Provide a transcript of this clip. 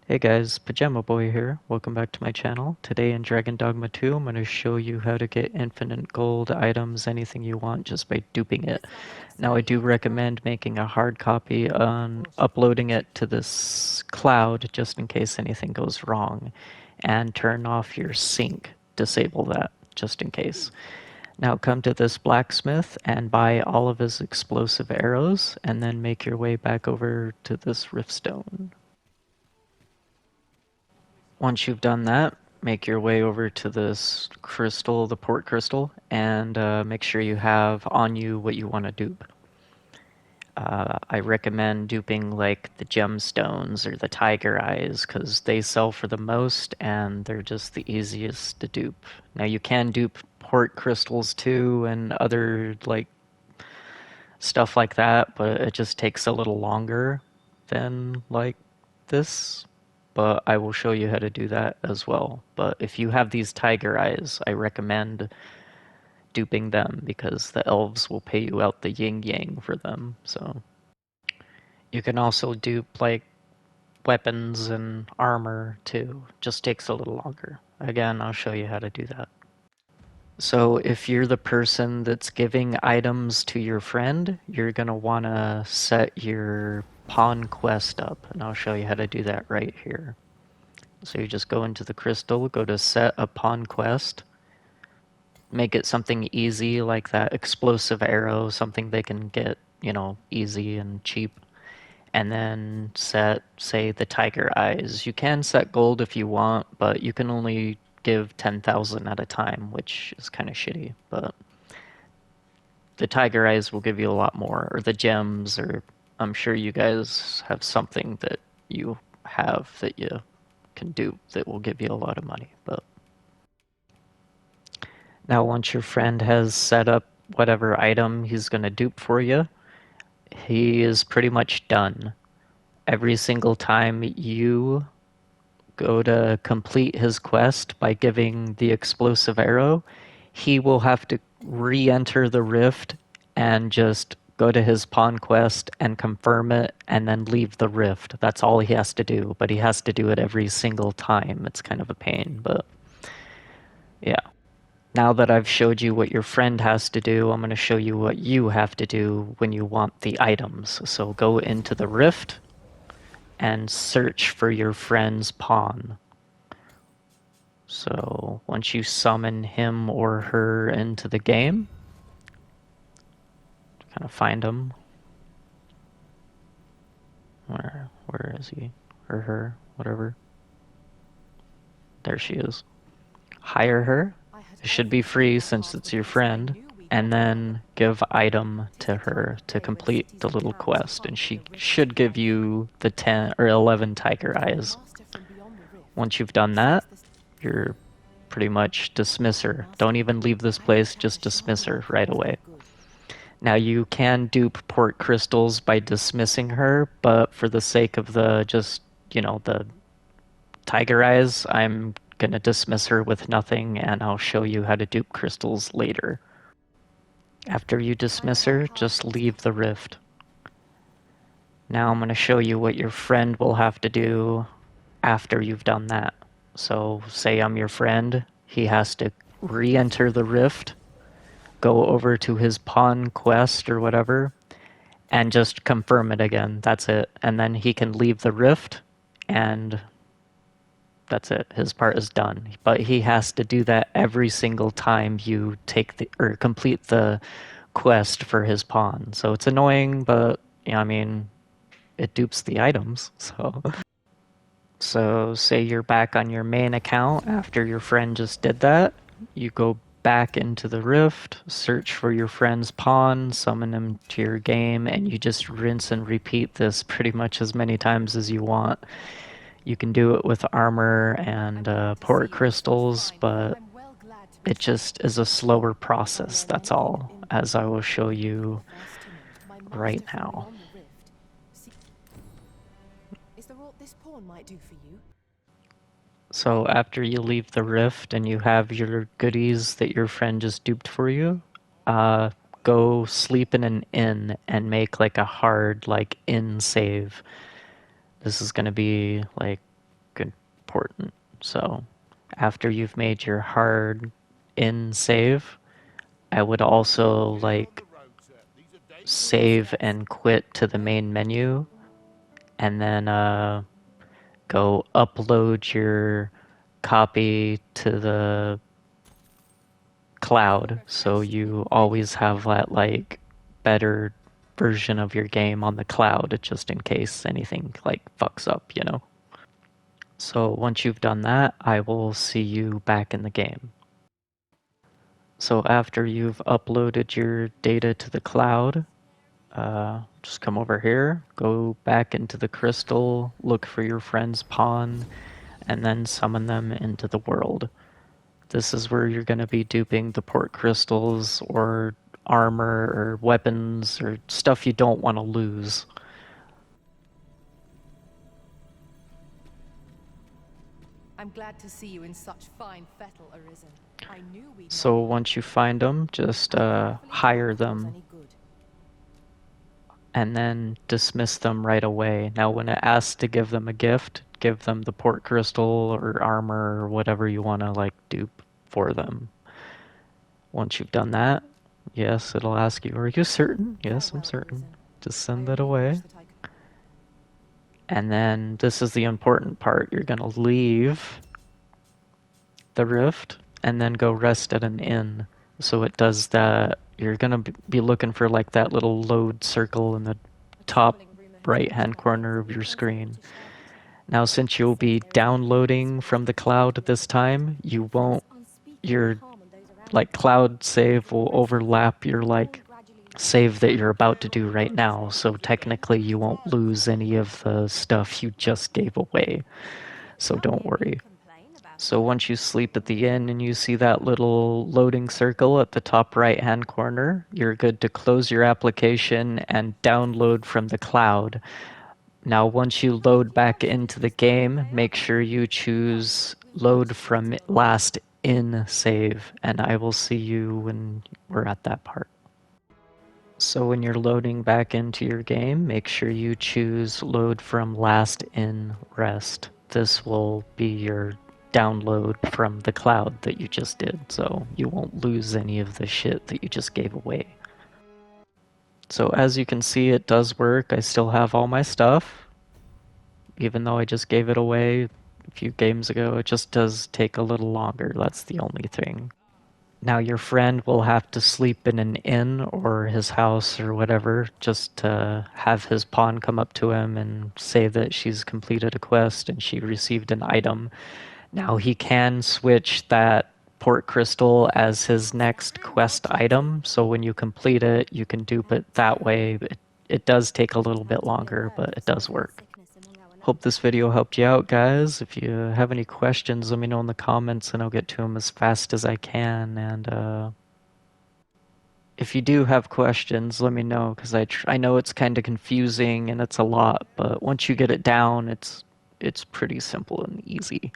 Hey guys, Pajama Boy here. Welcome back to my channel. Today in Dragon Dogma 2, I'm going to show you how to get infinite gold items, anything you want, just by duping it. Now I do recommend making a hard copy and uploading it to this cloud just in case anything goes wrong. And turn off your sync. Disable that, just in case. Now come to this blacksmith and buy all of his explosive arrows, and then make your way back over to this riftstone. Once you've done that, make your way over to this crystal, the port crystal, and make sure you have on you what you want to dupe. I recommend duping like the gemstones or the tiger eyes because they sell for the most and they're just the easiest to dupe. Now you can dupe port crystals too and other like stuff like that, but it just takes a little longer than like this. But I will show you how to do that as well. But if you have these tiger eyes, I recommend duping them because the elves will pay you out the yin yang for them. So you can also dupe like weapons and armor too. Just takes a little longer. Again, I'll show you how to do that. So if you're the person that's giving items to your friend, you're gonna wanna set your pawn quest up, and I'll show you how to do that right here. So you just go into the crystal, go to set a pawn quest, make it something easy like that explosive arrow, something they can get, easy and cheap. And then set, say, the tiger eyes. You can set gold if you want, but you can only give 10,000 at a time, which is kind of shitty. But the tiger eyes will give you a lot more, or the gems, or I'm sure you guys have something that you have that you can do that will give you a lot of money. But now once your friend has set up whatever item he's going to dupe for you, he is pretty much done. Every single time you go to complete his quest by giving the explosive arrow, he will have to re-enter the rift and just go to his pawn quest and confirm it and then leave the rift. That's all he has to do, but he has to do it every single time. It's kind of a pain, but yeah. Now that I've showed you what your friend has to do, I'm going to show you what you have to do when you want the items. So go into the rift and search for your friend's pawn. So once you summon him or her into the game, kind of find him. Where is he? Or her, whatever. There she is. Hire her. It should be free since it's your friend. And then give item to her to complete the little quest. And she should give you the 10 or 11 tiger eyes. Once you've done that, you're pretty much dismiss her. Don't even leave this place, just dismiss her right away. Now you can dupe port crystals by dismissing her, but for the sake of the the tiger eyes, I'm gonna dismiss her with nothing and I'll show you how to dupe crystals later. After you dismiss her, just leave the rift. Now I'm gonna show you what your friend will have to do after you've done that. So say I'm your friend, he has to re-enter the rift, go over to his pawn quest or whatever, and just confirm it again. That's it. And then he can leave the rift, and that's it. His part is done. But he has to do that every single time you take the or complete the quest for his pawn. So it's annoying, but I mean, it dupes the items. So say you're back on your main account after your friend just did that. You go back into the rift, search for your friend's pawn, summon him to your game, and you just rinse and repeat this pretty much as many times as you want. You can do it with armor and port crystals, but it just is a slower process, that's all, as I will show you right now. So after you leave the rift and you have your goodies that your friend just duped for you, uh, go sleep in an inn and make like a hard inn save. This is gonna be like important. So after you've made your hard in save, I would also like save and quit to the main menu and then go upload your copy to the cloud so you always have that like better version of your game on the cloud just in case anything like fucks up. So once you've done that, I will see you back in the game. So after you've uploaded your data to the cloud, just come over here, go back into the crystal, look for your friend's pawn, and then summon them into the world. This is where you're going to be duping the port crystals or armor or weapons or stuff you don't want to lose. I'm glad to see you in such fine fettle, Arisen. I knew we'd So once you find them, just hire them and then dismiss them right away. Now when it asks to give them a gift, give them the port crystal or armor or whatever you want to like dupe for them. Once you've done that, yes, it'll ask you, are you certain? Yes, I'm certain. Just send that away. And then this is the important part. You're going to leave the rift and then go rest at an inn. So it does that. You're going to be looking for like that little load circle in the top right hand corner of your screen. Now since you'll be downloading from the cloud this time, your like cloud save will overlap your like save that you're about to do right now, so technically you won't lose any of the stuff you just gave away, so don't worry. So once you sleep at the inn and you see that little loading circle at the top right hand corner, you're good to close your application and download from the cloud. Now once you load back into the game, make sure you choose load from last in save, and I will see you when we're at that part. So when you're loading back into your game, make sure you choose load from last in rest. This will be your download from the cloud that you just did, so you won't lose any of the shit that you just gave away. So as you can see, it does work. I still have all my stuff, even though I just gave it away a few games ago. It just does take a little longer, that's the only thing. Now your friend will have to sleep in an inn or his house or whatever just to have his pawn come up to him and say that she's completed a quest and she received an item. Now he can switch that port crystal as his next quest item, so when you complete it, you can dupe it that way. It does take a little bit longer, but it does work. Hope this video helped you out, guys. If you have any questions, let me know in the comments and I'll get to them as fast as I can. And if you do have questions, let me know, because I know it's kind of confusing and it's a lot, but once you get it down, it's pretty simple and easy.